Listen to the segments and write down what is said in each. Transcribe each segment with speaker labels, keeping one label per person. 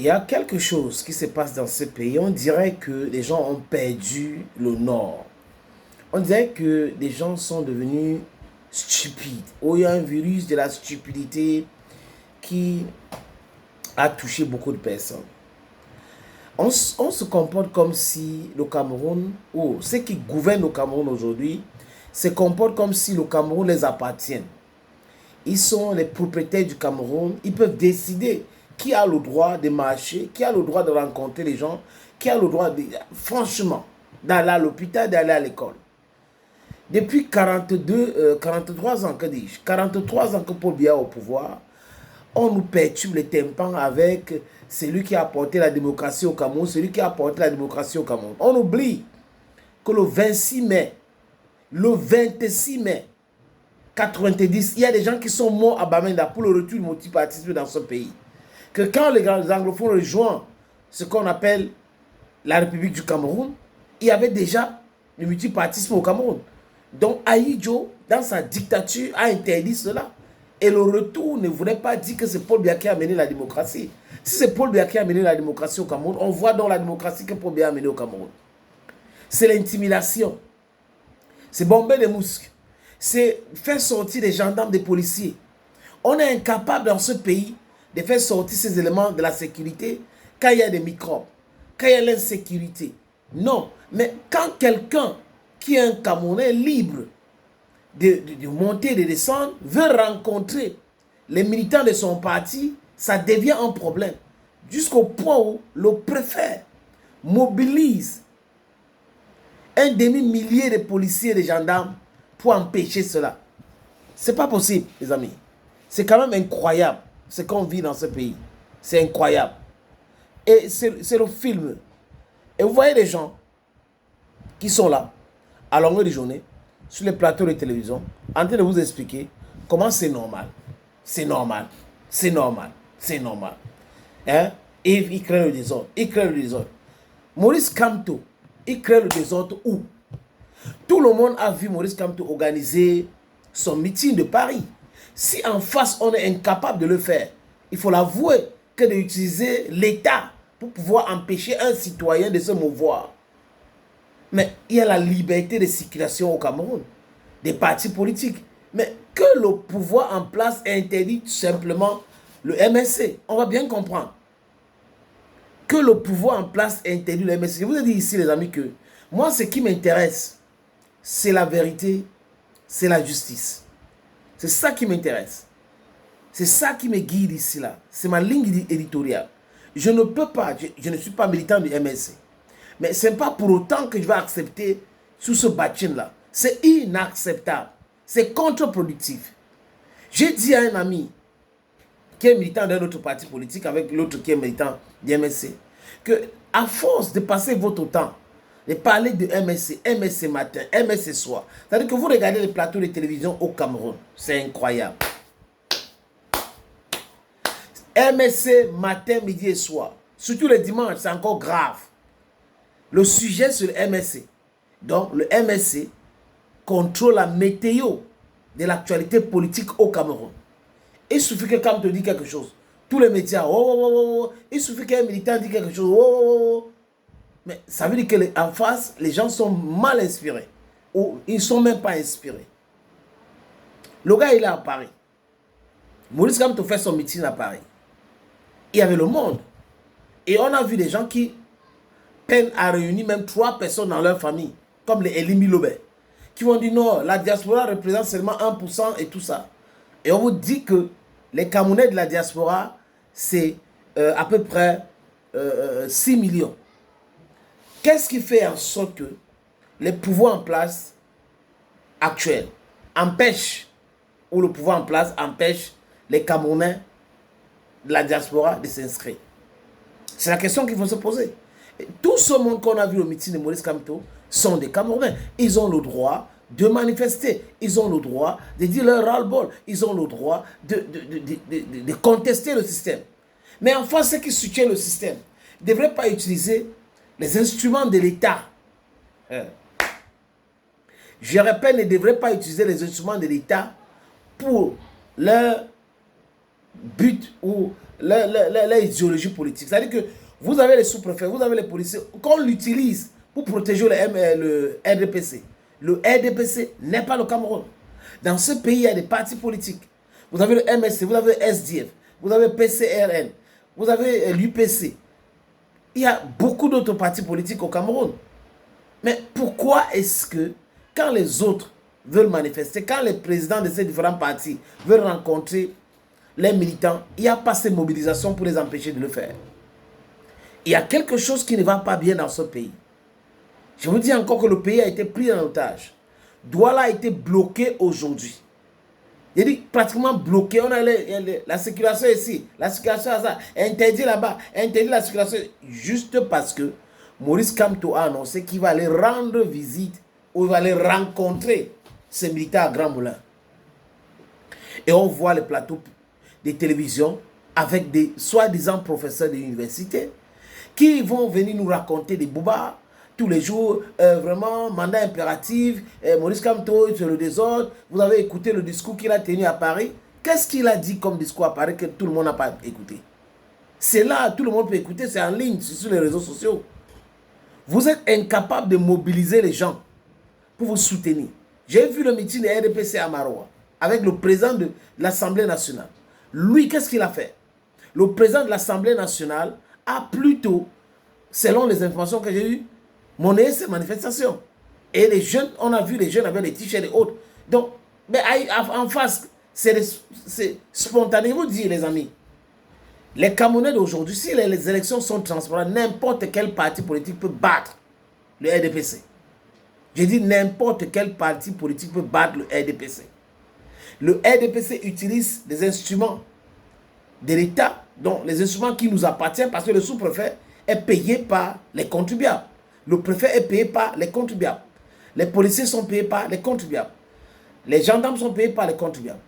Speaker 1: Il y a quelque chose qui se passe dans ce pays. On dirait que les gens ont perdu le nord. On dirait que les gens sont devenus stupides. Ou il y a un virus de la stupidité qui a touché beaucoup de personnes. On se comporte comme si le Cameroun, ou ceux qui gouvernent le Cameroun aujourd'hui, se comportent comme si le Cameroun les appartient. Ils sont les propriétaires du Cameroun. Ils peuvent décider qui a le droit de marcher, qui a le droit de rencontrer les gens, qui a le droit, franchement, d'aller à l'hôpital, d'aller à l'école. Depuis 43 ans, que dis-je, 43 ans que Paul Biya est au pouvoir, on nous perturbe les tympans avec celui qui a apporté la démocratie au Cameroun, celui qui a apporté la démocratie au Cameroun. On oublie que le 26 mai 90, il y a des gens qui sont morts à Bamenda pour le retour du multipartisme dans ce pays. Que quand les anglophones rejoignent ce qu'on appelle la République du Cameroun, il y avait déjà le multipartisme au Cameroun. Donc Ahidjo, dans sa dictature, a interdit cela. Et le retour ne voulait pas dire que c'est Paul Biya qui a mené la démocratie. Si c'est Paul Biya qui a mené la démocratie au Cameroun, on voit dans la démocratie que Paul Biya a mené au Cameroun. C'est l'intimidation. C'est bomber les mousques. C'est faire sortir des gendarmes, des policiers. On est incapable dans ce pays de faire sortir ces éléments de la sécurité quand il y a des microbes, quand il y a l'insécurité. Non, mais quand quelqu'un qui est un Camerounais libre de monter et de descendre veut rencontrer les militants de son parti, ça devient un problème. Jusqu'au point où le préfet mobilise un demi-millier de policiers et de gendarmes pour empêcher cela. C'est pas possible, les amis. C'est quand même incroyable ce qu'on vit dans ce pays. C'est incroyable. Et c'est le film. Et vous voyez les gens qui sont là, à longueur de journée, sur les plateaux de télévision, en train de vous expliquer comment c'est normal. C'est normal. C'est normal. C'est normal. Hein? Et il crée le désordre. Il crée le désordre. Maurice Kamto, il crée le désordre où? Tout le monde a vu Maurice Kamto organiser son meeting de Paris. Si en face, on est incapable de le faire, il faut l'avouer que d'utiliser l'État pour pouvoir empêcher un citoyen de se mouvoir. Mais il y a la liberté de circulation au Cameroun, des partis politiques. Mais que le pouvoir en place interdit tout simplement le MSC, on va bien comprendre. Que le pouvoir en place interdit le MSC. Je vous ai dit ici, les amis, que moi, ce qui m'intéresse, c'est la vérité, c'est la justice. C'est ça qui m'intéresse. C'est ça qui me guide ici, là. C'est ma ligne éditoriale. Je ne peux pas, je ne suis pas militant du MSC. Mais ce n'est pas pour autant que je vais accepter sous ce bâtiment-là. C'est inacceptable. C'est contre-productif. J'ai dit à un ami qui est militant d'un autre parti politique avec l'autre qui est militant du MSC que à force de passer votre temps de parler de MSC, MSC matin, MSC soir, c'est-à-dire que vous regardez les plateaux de télévision au Cameroun, c'est incroyable. MSC matin, midi et soir, surtout le dimanche, c'est encore grave. Le sujet sur le MSC. Donc, le MSC contrôle la météo de l'actualité politique au Cameroun. Il suffit que quand on te dit quelque chose, tous les médias, il suffit qu'un militant dise quelque chose, mais ça veut dire qu'en face, les gens sont mal inspirés. Ou ils ne sont même pas inspirés. Le gars, il est à Paris. Maurice Kamto fait son meeting à Paris. Il y avait le monde. Et on a vu des gens qui peinent à réunir même 3 personnes dans leur famille, comme les Elimi Lobé, qui vont dire non, la diaspora représente seulement 1% et tout ça. Et on vous dit que les Camerounais de la diaspora, c'est à peu près 6 millions. Qu'est-ce qui fait en sorte que les pouvoirs en place actuels empêchent, ou le pouvoir en place empêche les Camerounais de la diaspora de s'inscrire? C'est la question qu'il faut se poser. Et tout ce monde qu'on a vu au meeting de Maurice Kamto sont des Camerounais. Ils ont le droit de manifester. Ils ont le droit de dire leur ras-le-bol. Ils ont le droit de contester le système. Mais enfin, ceux qui soutiennent le système ne devraient pas utiliser les instruments de l'État. Je répète, ne devraient pas utiliser les instruments de l'État pour leur
Speaker 2: but ou l'idéologie politique. C'est-à-dire que vous avez les sous-préfets, vous avez les policiers, qu'on l'utilise pour protéger le RDPC. Le RDPC n'est pas le Cameroun. Dans ce pays, il y a des partis politiques. Vous avez le MSC, vous avez le SDF, vous avez le PCRN, vous avez l'UPC. Il y a beaucoup d'autres partis politiques au Cameroun. Mais pourquoi est-ce que, quand les autres veulent manifester, quand les présidents de ces différents partis veulent rencontrer les militants, il n'y a pas ces mobilisations pour les empêcher de le faire? Il y a quelque chose qui ne va pas bien dans ce pays. Je vous dis encore que le pays a été pris en otage. Douala a été bloqué aujourd'hui. Il dit pratiquement bloqué. On a la circulation ici, la circulation là, interdit là-bas, interdit la circulation, juste parce que Maurice Kamto a annoncé qu'il va aller rendre visite ou il va aller rencontrer ces militaires à Grand Moulin. Et on voit les plateaux des télévisions avec des soi-disant professeurs de l'université qui vont venir nous raconter des boubas tous les jours, vraiment, mandat impératif, Maurice Kamto sur le désordre. Vous avez écouté le discours qu'il a tenu à Paris. Qu'est-ce qu'il a dit comme discours à Paris que tout le monde n'a pas écouté? C'est là, tout le monde peut écouter, c'est en ligne, c'est sur les réseaux sociaux. Vous êtes incapable de mobiliser les gens pour vous soutenir. J'ai vu le meeting de RDPC à Maroua avec le président de l'Assemblée nationale. Lui, qu'est-ce qu'il a fait? Le président de l'Assemblée nationale a plutôt, selon les informations que j'ai eues, monnaie ces manifestations. Et les jeunes, on a vu les jeunes avec les t-shirts et autres. Donc, mais en face, c'est spontané. Vous dites, les amis, les Camerounais d'aujourd'hui, si les élections sont transparentes, n'importe quel parti politique peut battre le RDPC. Je dis n'importe quel parti politique peut battre le RDPC. Le RDPC utilise des instruments de l'État, donc les instruments qui nous appartiennent parce que le sous-préfet est payé par les contribuables. Le préfet est payé par les contribuables. Les policiers sont payés par les contribuables. Les gendarmes sont payés par les contribuables.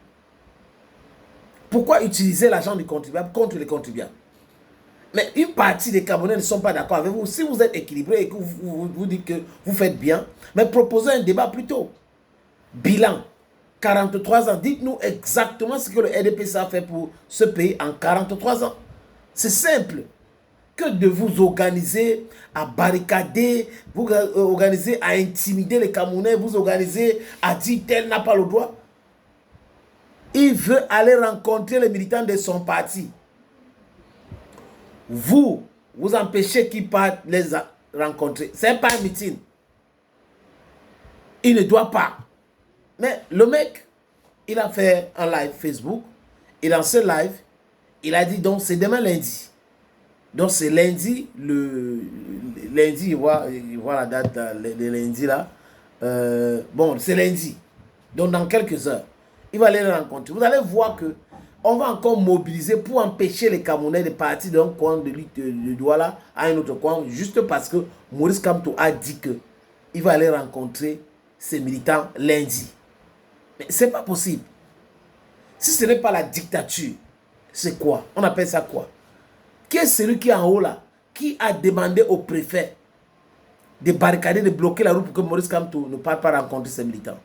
Speaker 2: Pourquoi utiliser l'argent du contribuable contre les contribuables? Mais une partie des Camerounais ne sont pas d'accord avec vous. Si vous êtes équilibré et que vous dites que vous faites bien, mais proposez un débat plutôt. Bilan, 43 ans. Dites-nous exactement ce que le RDPC a fait pour ce pays en 43 ans. C'est simple. Que de vous organiser à barricader, vous organiser à intimider les Camerounais, vous organiser à dire tel n'a pas le droit. Il veut aller rencontrer les militants de son parti. Vous empêchez qu'ils partent les rencontrer. Ce n'est pas un meeting. Il ne doit pas. Mais le mec, il a fait un live Facebook. Et dans ce live, il a dit donc c'est demain lundi. Donc c'est lundi, lundi, il voit la date, le lundi là. Bon, c'est lundi. Donc dans quelques heures, il va aller le rencontrer. Vous allez voir que on va encore mobiliser pour empêcher les Camerounais de partir d'un coin de Douala à un autre coin, juste parce que Maurice Kamto a dit qu'il va aller rencontrer ses militants lundi. Mais ce n'est pas possible. Si ce n'est pas la dictature, c'est quoi? On appelle ça quoi? Qui est celui qui est en haut là, qui a demandé au préfet de barricader, de bloquer la route pour que Maurice Kamto ne parte pas rencontrer ses militants?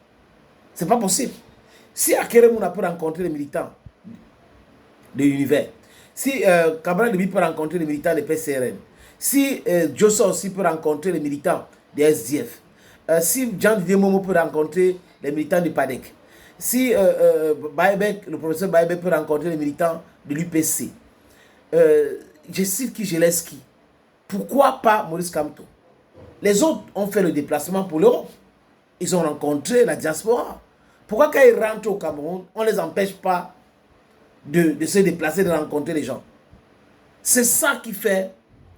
Speaker 2: C'est pas possible. Si Akeremouna peut rencontrer les militants de l'univers, si Cabral Libi peut rencontrer les militants de PCRN, si Josso aussi peut rencontrer les militants des SDF, si Jean-Didier Momo peut rencontrer les militants du PADEC, si le professeur Baïbek peut rencontrer les militants de l'UPC, je cite qui, je laisse qui. Pourquoi pas Maurice Kamto? Les autres ont fait le déplacement pour l'Europe. Ils ont rencontré la diaspora. Pourquoi quand ils rentrent au Cameroun, on ne les empêche pas de se déplacer, de rencontrer les gens? C'est ça qui fait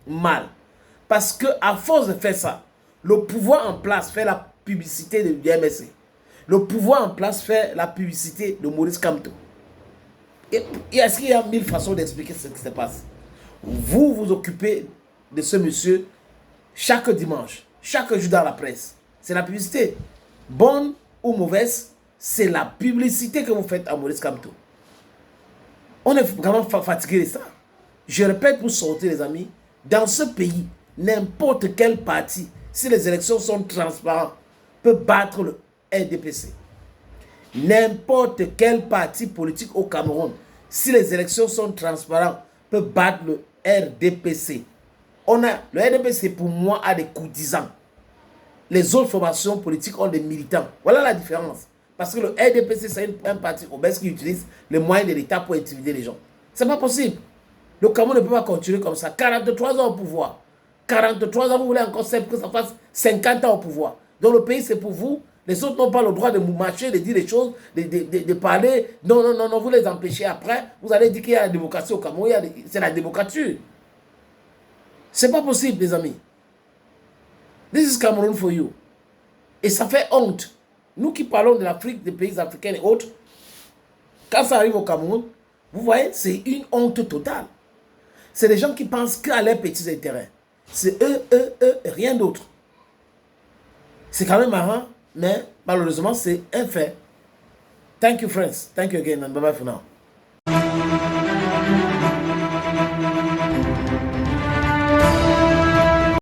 Speaker 2: mal. Parce qu'à force de faire ça, le pouvoir en place fait la publicité du MSC. Le pouvoir en place fait la publicité de Maurice Kamto. Est-ce qu'il y a 1000 façons d'expliquer ce qui se passe? Vous vous occupez de ce monsieur chaque dimanche, chaque jour dans la presse. C'est la publicité. Bonne ou mauvaise, c'est la publicité que vous faites à Maurice Kamto. On est vraiment fatigué de ça. Je répète pour sortir les amis, dans ce pays, n'importe quel parti, si les élections sont transparentes, peut battre le RDPC. N'importe quel parti politique au Cameroun, si les élections sont transparentes, peut battre le RDPC. Le RDPC, pour moi, a des courtisans. Les autres formations politiques ont des militants. Voilà la différence. Parce que le RDPC, c'est un parti obèse qui utilise les moyens de l'État pour intimider les gens. C'est pas possible. Le Cameroun ne peut pas continuer comme ça. 43 ans au pouvoir. 43 ans, vous voulez encore que ça fasse 50 ans au pouvoir. Donc le pays, c'est pour vous. Les autres n'ont pas le droit de marcher, de dire des choses, de parler. Non, non, non, non, vous les empêchez après. Vous allez dire qu'il y a la démocratie au Cameroun. C'est la démocratie. C'est pas possible, les amis. This is Cameroon for you. Et ça fait honte. Nous qui parlons de l'Afrique, des pays africains et autres, quand ça arrive au Cameroun, vous voyez, c'est une honte totale. C'est des gens qui pensent qu'à leurs petits intérêts. C'est eux, et rien d'autre. C'est quand même marrant, mais malheureusement, c'est un fait. Thank you, friends. Thank you again, and bye-bye for now.